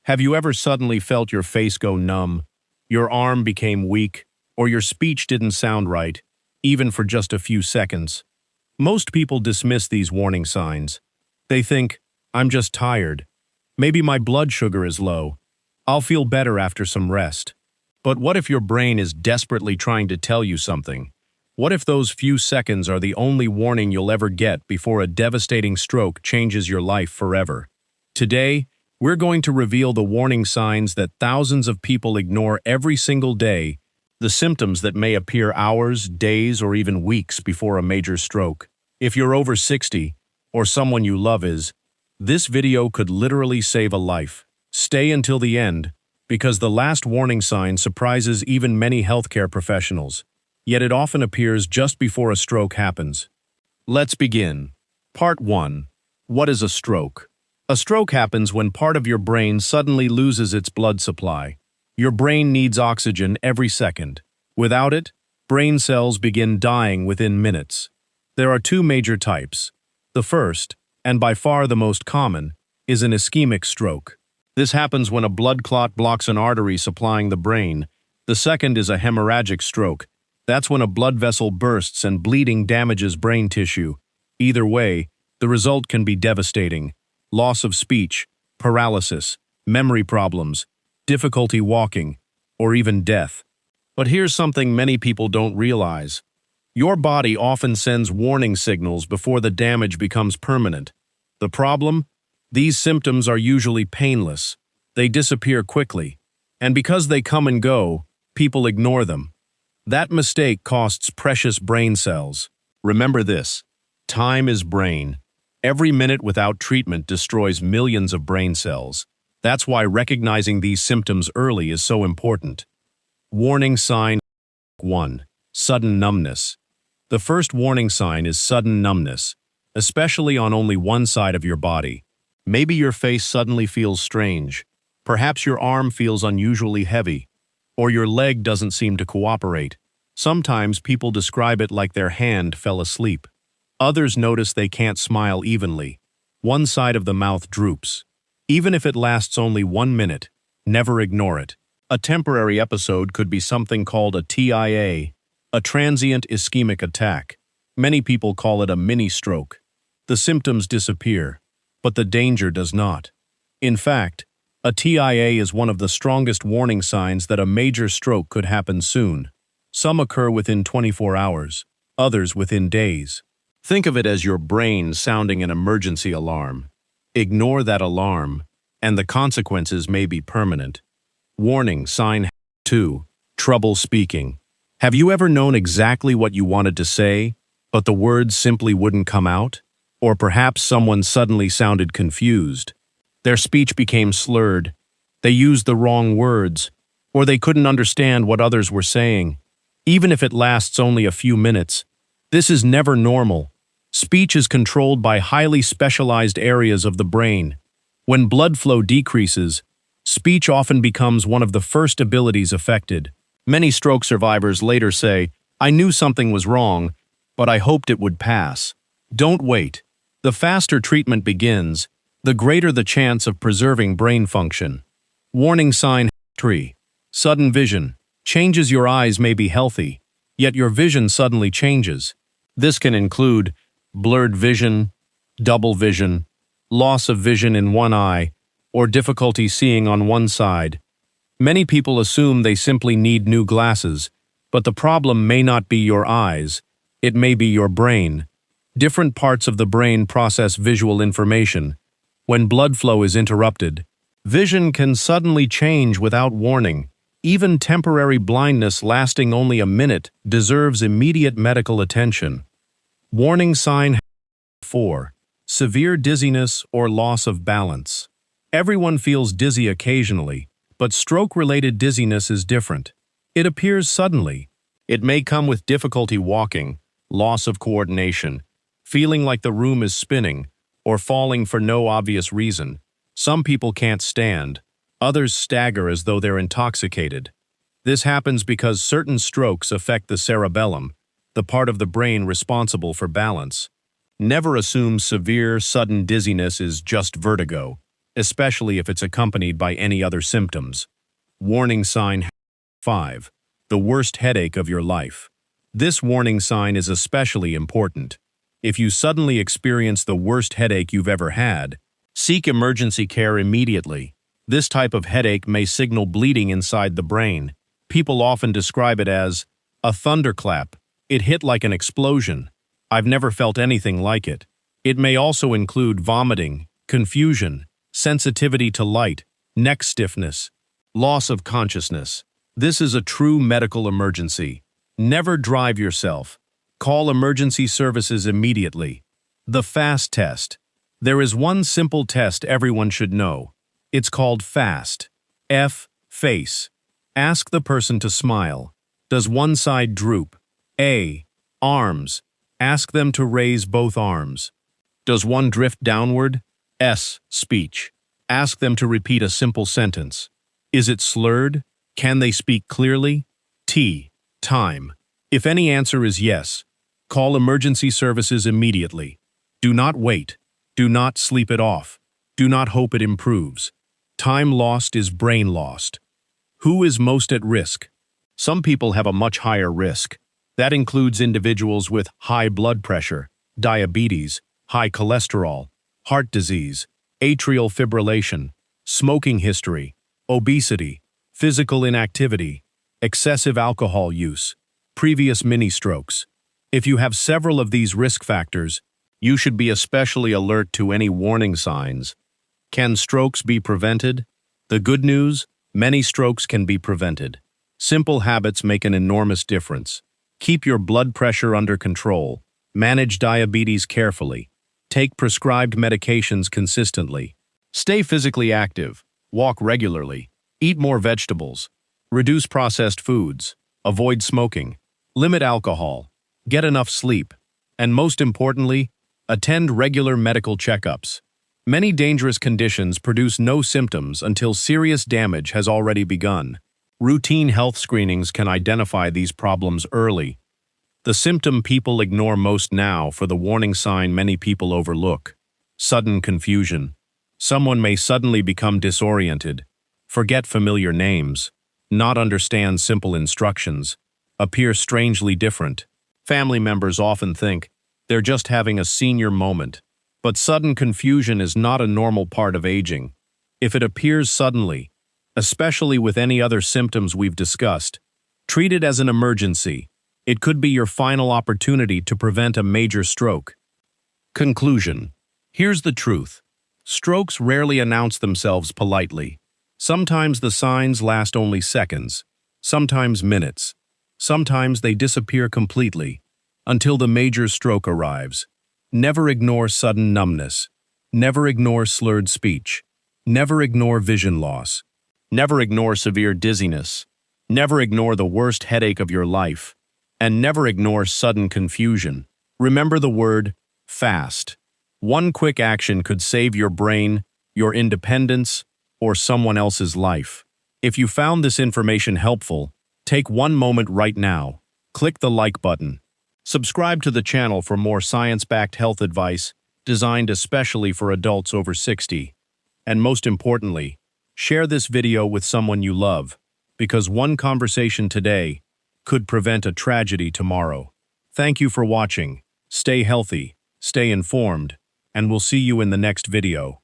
Have you ever suddenly felt your face go numb, your arm became weak, or your speech didn't sound right, even for just a few seconds? Most people dismiss these warning signs. They think, I'm just tired. Maybe my blood sugar is low. I'll feel better after some rest. But what if your brain is desperately trying to tell you something? What if those few seconds are the only warning you'll ever get before a devastating stroke changes your life forever? Today, we're going to reveal the warning signs that thousands of people ignore every single day, the symptoms that may appear hours, days, or even weeks before a major stroke. If you're over 60, or someone you love is, this video could literally save a life. Stay until the end, because the last warning sign surprises even many healthcare professionals, yet it often appears just before a stroke happens. Let's begin. Part 1. What is a stroke? A stroke happens when part of your brain suddenly loses its blood supply. Your brain needs oxygen every second. Without it, brain cells begin dying within minutes. There are two major types. The first, and by far the most common, is an ischemic stroke. This happens when a blood clot blocks an artery supplying the brain. The second is a hemorrhagic stroke. That's when a blood vessel bursts and bleeding damages brain tissue. Either way, the result can be devastating. Loss of speech, paralysis, memory problems, difficulty walking, or even death. But here's something many people don't realize. Your body often sends warning signals before the damage becomes permanent. The problem? These symptoms are usually painless. They disappear quickly. And because they come and go, people ignore them. That mistake costs precious brain cells. Remember this: time is brain. Every minute without treatment destroys millions of brain cells. That's why recognizing these symptoms early is so important. Warning sign 1. Sudden numbness. The first warning sign is sudden numbness, especially on only one side of your body. Maybe your face suddenly feels strange. Perhaps your arm feels unusually heavy, or your leg doesn't seem to cooperate. Sometimes people describe it like their hand fell asleep. Others notice they can't smile evenly. One side of the mouth droops. Even if it lasts only 1 minute, never ignore it. A temporary episode could be something called a TIA, a transient ischemic attack. Many people call it a mini-stroke. The symptoms disappear, but the danger does not. In fact, a TIA is one of the strongest warning signs that a major stroke could happen soon. Some occur within 24 hours, others within days. Think of it as your brain sounding an emergency alarm. Ignore that alarm, and the consequences may be permanent. Warning sign 2. Trouble speaking. Have you ever known exactly what you wanted to say, but the words simply wouldn't come out? Or perhaps someone suddenly sounded confused. Their speech became slurred. They used the wrong words, or they couldn't understand what others were saying. Even if it lasts only a few minutes, this is never normal. Speech is controlled by highly specialized areas of the brain. When blood flow decreases, speech often becomes one of the first abilities affected. Many stroke survivors later say, "I knew something was wrong, but I hoped it would pass." Don't wait. The faster treatment begins, the greater the chance of preserving brain function. Warning sign 3. Sudden vision. Changes. Your eyes may be healthy, yet your vision suddenly changes. This can include blurred vision, double vision, loss of vision in one eye, or difficulty seeing on one side. Many people assume they simply need new glasses, but the problem may not be your eyes, it may be your brain. Different parts of the brain process visual information. When blood flow is interrupted, vision can suddenly change without warning. Even temporary blindness lasting only a minute deserves immediate medical attention. Warning sign 4. Severe dizziness or loss of balance. Everyone feels dizzy occasionally, but stroke-related dizziness is different. It appears suddenly. It may come with difficulty walking, loss of coordination, feeling like the room is spinning, or falling for no obvious reason. Some people can't stand. Others stagger as though they're intoxicated. This happens because certain strokes affect the cerebellum, the part of the brain responsible for balance. Never assume severe, sudden dizziness is just vertigo. especially if it's accompanied by any other symptoms. Warning sign 5. The worst headache of your life. This warning sign is especially important. If you suddenly experience the worst headache you've ever had, seek emergency care immediately. This type of headache may signal bleeding inside the brain. People often describe it as a thunderclap. It hit like an explosion. I've never felt anything like it. It may also include vomiting, confusion, sensitivity to light, neck stiffness, loss of consciousness. This is a true medical emergency. Never drive yourself. Call emergency services immediately. The FAST test. There is one simple test everyone should know. It's called FAST. F, face. Ask the person to smile. Does one side droop? A, arms. Ask them to raise both arms. Does one drift downward? S, speech. Ask them to repeat a simple sentence. Is it slurred? Can they speak clearly? T, time. If any answer is yes, call emergency services immediately. Do not wait. Do not sleep it off. Do not hope it improves. Time lost is brain lost. Who is most at risk? Some people have a much higher risk. That includes individuals with high blood pressure, diabetes, high cholesterol, heart disease, atrial fibrillation, smoking history, obesity, physical inactivity, excessive alcohol use, previous mini-strokes. If you have several of these risk factors, you should be especially alert to any warning signs. Can strokes be prevented? The good news, many strokes can be prevented. Simple habits make an enormous difference. Keep your blood pressure under control. Manage diabetes carefully. Take prescribed medications consistently. Stay physically active. Walk regularly. Eat more vegetables. Reduce processed foods. Avoid smoking. Limit alcohol. Get enough sleep. And most importantly, attend regular medical checkups. Many dangerous conditions produce no symptoms until serious damage has already begun. Routine health screenings can identify these problems early. The symptom people ignore most now for the warning sign many people overlook. Sudden confusion. Someone may suddenly become disoriented, forget familiar names, not understand simple instructions, appear strangely different. Family members often think they're just having a senior moment. But sudden confusion is not a normal part of aging. If it appears suddenly, especially with any other symptoms we've discussed, treat it as an emergency. It could be your final opportunity to prevent a major stroke. Conclusion. Here's the truth. Strokes rarely announce themselves politely. Sometimes the signs last only seconds, sometimes minutes. Sometimes they disappear completely, until the major stroke arrives. Never ignore sudden numbness. Never ignore slurred speech. Never ignore vision loss. Never ignore severe dizziness. Never ignore the worst headache of your life. And never ignore sudden confusion. Remember the word FAST. One quick action could save your brain, your independence, or someone else's life. If you found this information helpful, take one moment right now. Click the like button. Subscribe to the channel for more science-backed health advice designed especially for adults over 60. And most importantly, share this video with someone you love, because one conversation today could prevent a tragedy tomorrow. Thank you for watching. Stay healthy, stay informed, and we'll see you in the next video.